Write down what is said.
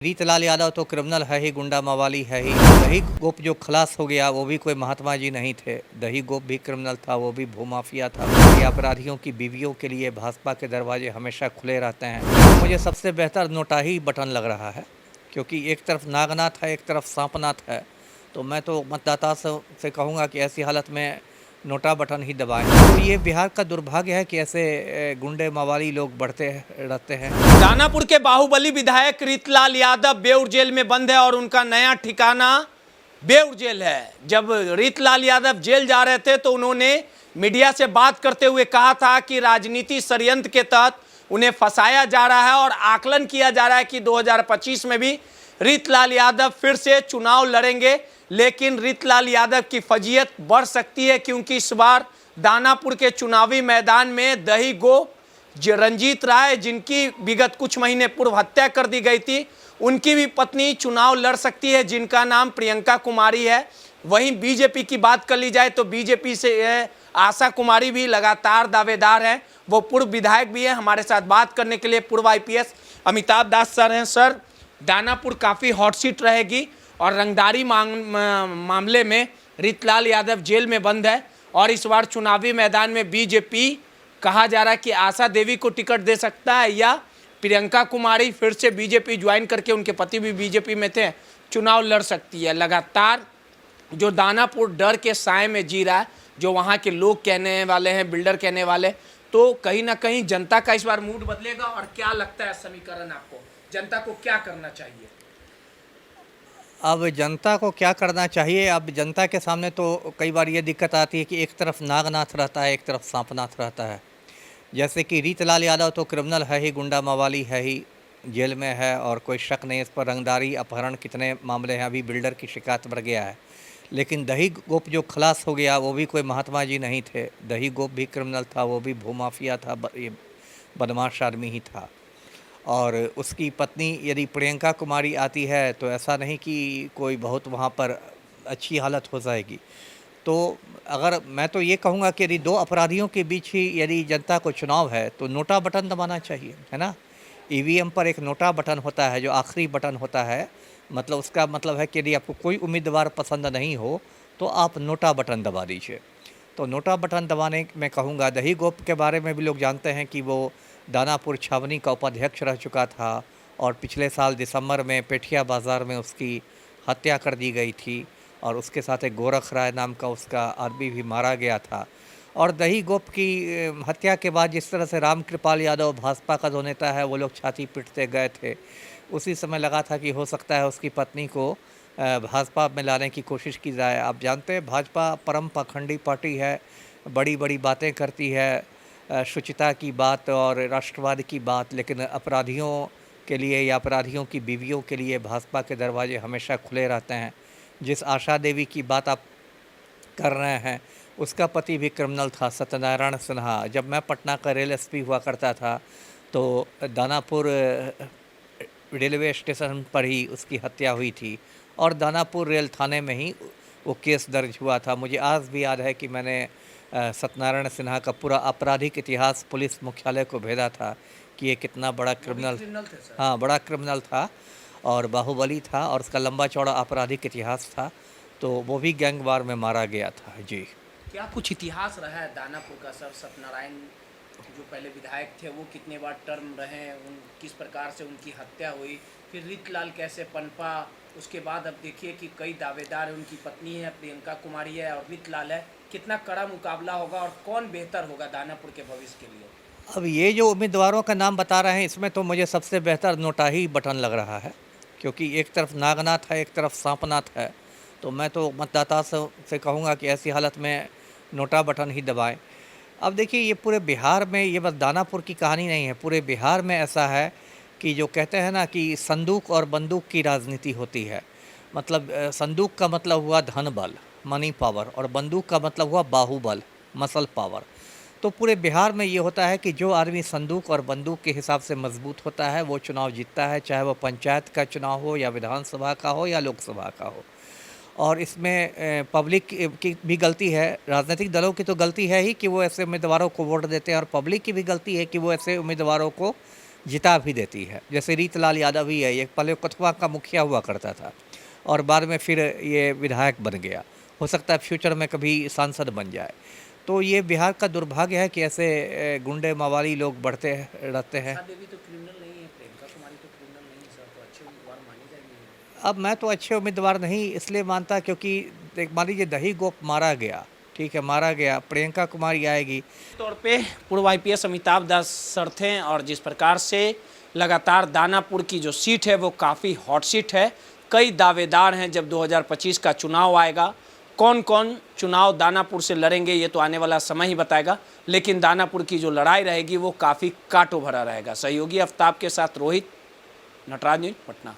रीतलाल यादव तो क्रिमिनल है ही, गुंडा मवाली है ही। दही गोप जो खलास हो गया वो भी कोई महात्मा जी नहीं थे। दही गोप भी क्रिमिनल था, वो भी भूमाफिया था। ये अपराधियों की बीवियों के लिए भाजपा के दरवाजे हमेशा खुले रहते हैं। मुझे सबसे बेहतर नोटा ही बटन लग रहा है, क्योंकि एक तरफ नागनाथ है, एक तरफ सांपनाथ है। तो मैं तो मतदाता से कहूँगा कि ऐसी हालत में नोटा बटन ही दबाएं। तो ये बिहार का दुर्भाग्य है कि ऐसे गुंडे मवाली लोग बढ़ते रहते हैं। दानापुर के बाहुबली विधायक रीतलाल यादव बेउर जेल में बंद है और उनका नया ठिकाना बेउर जेल है। जब रीतलाल यादव जेल जा रहे थे तो उन्होंने मीडिया से बात करते हुए कहा था कि राजनीति षड्यंत्र के तहत उन्हें फंसाया जा रहा है और आकलन किया जा रहा है कि 2025 में भी रीतलाल यादव फिर से चुनाव लड़ेंगे। लेकिन रीतलाल यादव की फजीयत बढ़ सकती है, क्योंकि इस बार दानापुर के चुनावी मैदान में दही गोप रंजीत राय, जिनकी विगत कुछ महीने पूर्व हत्या कर दी गई थी, उनकी भी पत्नी चुनाव लड़ सकती है, जिनका नाम प्रियंका कुमारी है। वहीं बीजेपी की बात कर ली जाए तो बीजेपी से आशा कुमारी भी लगातार दावेदार हैं। वो पूर्व विधायक भी हैं। हमारे साथ बात करने के लिए पूर्व आईपीएस अमिताभ दास सर हैं। सर, दानापुर काफ़ी हॉट सीट रहेगी और रंगदारी मामले में रीतलाल यादव जेल में बंद है और इस बार चुनावी मैदान में बीजेपी कहा जा रहा है कि आशा देवी को टिकट दे सकता है या प्रियंका कुमारी फिर से बीजेपी ज्वाइन करके, उनके पति भी बीजेपी में थे, चुनाव लड़ सकती है। लगातार जो दानापुर डर के साए में जी रहा है, जो वहाँ के लोग कहने वाले हैं, बिल्डर कहने वाले, तो कहीं ना कहीं जनता का इस बार मूड बदलेगा। और क्या लगता है समीकरण आपको, जनता को क्या करना चाहिए? अब जनता को क्या करना चाहिए? अब जनता के सामने तो कई बार ये दिक्कत आती है कि एक तरफ नागनाथ रहता है, एक तरफ सांपनाथ रहता है। जैसे कि रीतलाल यादव तो क्रिमिनल है ही, गुंडा मवाली है ही, जेल में है और कोई शक नहीं इस पर। रंगदारी, अपहरण, कितने मामले हैं, अभी बिल्डर की शिकायत बढ़ गया है। लेकिन दही गोप जो खलास हो गया वो भी कोई महात्मा जी नहीं थे। दही गोप भी क्रिमिनल था, वो भी भूमाफिया था, ये बदमाश आदमी ही था। और उसकी पत्नी यदि प्रियंका कुमारी आती है तो ऐसा नहीं कि कोई बहुत वहाँ पर अच्छी हालत हो जाएगी। तो अगर मैं तो ये कहूँगा कि यदि दो अपराधियों के बीच ही यदि जनता को चुनाव है तो नोटा बटन दबाना चाहिए, है ना। ईवीएम पर एक नोटा बटन होता है जो आखिरी बटन होता है। मतलब उसका मतलब है कि यदि आपको कोई उम्मीदवार पसंद नहीं हो तो आप नोटा बटन दबा दीजिए। तो नोटा बटन दबाने में कहूँगा, दही गोप के बारे में भी लोग जानते हैं कि वो दानापुर छावनी का उपाध्यक्ष रह चुका था और पिछले साल दिसंबर में पेठिया बाज़ार में उसकी हत्या कर दी गई थी और उसके साथ एक गोरख राय नाम का उसका आदमी भी मारा गया था। और दही गोप की हत्या के बाद जिस तरह से राम कृपाल यादव भाजपा का जो नेता है वो लोग छाती पीटते गए थे, उसी समय लगा था कि हो सकता है उसकी पत्नी को भाजपा में लाने की कोशिश की जाए। आप जानते हैं भाजपा परम पाखंडी पार्टी है, बड़ी बड़ी बातें करती है, शुचिता की बात और राष्ट्रवाद की बात, लेकिन अपराधियों के लिए या अपराधियों की बीवियों के लिए भाजपा के दरवाजे हमेशा खुले रहते हैं। जिस आशा देवी की बात आप कर रहे हैं उसका पति भी क्रिमिनल था, सत्यनारायण सिन्हा। जब मैं पटना का रेल एसपी हुआ करता था तो दानापुर रेलवे स्टेशन पर ही उसकी हत्या हुई थी और दानापुर रेल थाने में ही वो केस दर्ज हुआ था। मुझे आज भी याद है कि मैंने सत्यनारायण सिन्हा का पूरा आपराधिक इतिहास पुलिस मुख्यालय को भेजा था कि ये कितना बड़ा क्रिमिनल, हाँ बड़ा क्रिमिनल था और बाहुबली था और उसका लंबा चौड़ा आपराधिक इतिहास था। तो वो भी गैंगवार में मारा गया था। जी, क्या कुछ इतिहास रहा है दानापुर का सर? सत्यनारायण जो पहले विधायक थे वो कितने बार टर्म रहे, उन किस प्रकार से उनकी हत्या हुई, फिर रीतलाल कैसे पनपा, उसके बाद अब देखिए कि कई दावेदार हैं, उनकी पत्नी है प्रियंका कुमारी है और रीतलाल है। कितना कड़ा मुकाबला होगा और कौन बेहतर होगा दानापुर के भविष्य के लिए? अब ये जो उम्मीदवारों का नाम बता रहे हैं इसमें तो मुझे सबसे बेहतर नोटा ही बटन लग रहा है, क्योंकि एक तरफ नागनाथ है, एक तरफ सांपनाथ है। तो मैं तो मतदाता से कहूँगा कि ऐसी हालत में नोटा बटन ही दबाएं। अब देखिए ये पूरे बिहार में, ये बस दानापुर की कहानी नहीं है, पूरे बिहार में ऐसा है कि जो कहते हैं ना कि संदूक और बंदूक की राजनीति होती है। मतलब संदूक का मतलब हुआ धन बल, मनी पावर, और बंदूक का मतलब हुआ बाहुबल, मसल पावर। तो पूरे बिहार में ये होता है कि जो आदमी संदूक और बंदूक के हिसाब से मजबूत होता है वो चुनाव जीतता है, चाहे वो पंचायत का चुनाव हो या विधानसभा का हो या लोकसभा का हो। और इसमें पब्लिक की भी गलती है, राजनीतिक दलों की तो गलती है ही कि वो ऐसे उम्मीदवारों को वोट देते हैं, और पब्लिक की भी गलती है कि वो ऐसे उम्मीदवारों को जिता भी देती है। जैसे रीतलाल यादव ही है, ये पहले कथुआ का मुखिया हुआ करता था और बाद में फिर ये विधायक बन गया। हो सकता है फ्यूचर में कभी सांसद बन जाए। तो ये बिहार का दुर्भाग्य है कि ऐसे गुंडे मवाली लोग बढ़ते रहते हैं। देवी तो क्रिमिनल नहीं है, प्रियंका कुमारी तो क्रिमिनल नहीं है सर, तो अच्छे उम्मीदवार मानी जाएंगे। अब मैं तो अच्छे उम्मीदवार नहीं इसलिए मानता क्योंकि देख मान लीजिए दही गोप मारा गया, ठीक है, मारा गया, प्रियंका कुमारी आएगी। तौर पे पूर्व आईपीएस अमिताभ दास सर थे और जिस प्रकार से लगातार दानापुर की जो सीट है वो काफ़ी हॉट सीट है। कई दावेदार हैं, जब 2025 का चुनाव आएगा कौन कौन चुनाव दानापुर से लड़ेंगे ये तो आने वाला समय ही बताएगा, लेकिन दानापुर की जो लड़ाई रहेगी वो काफ़ी कांटों भरा रहेगा। सहयोगी आफ्ताब के साथ रोहित, नटराज न्यूज़, पटना।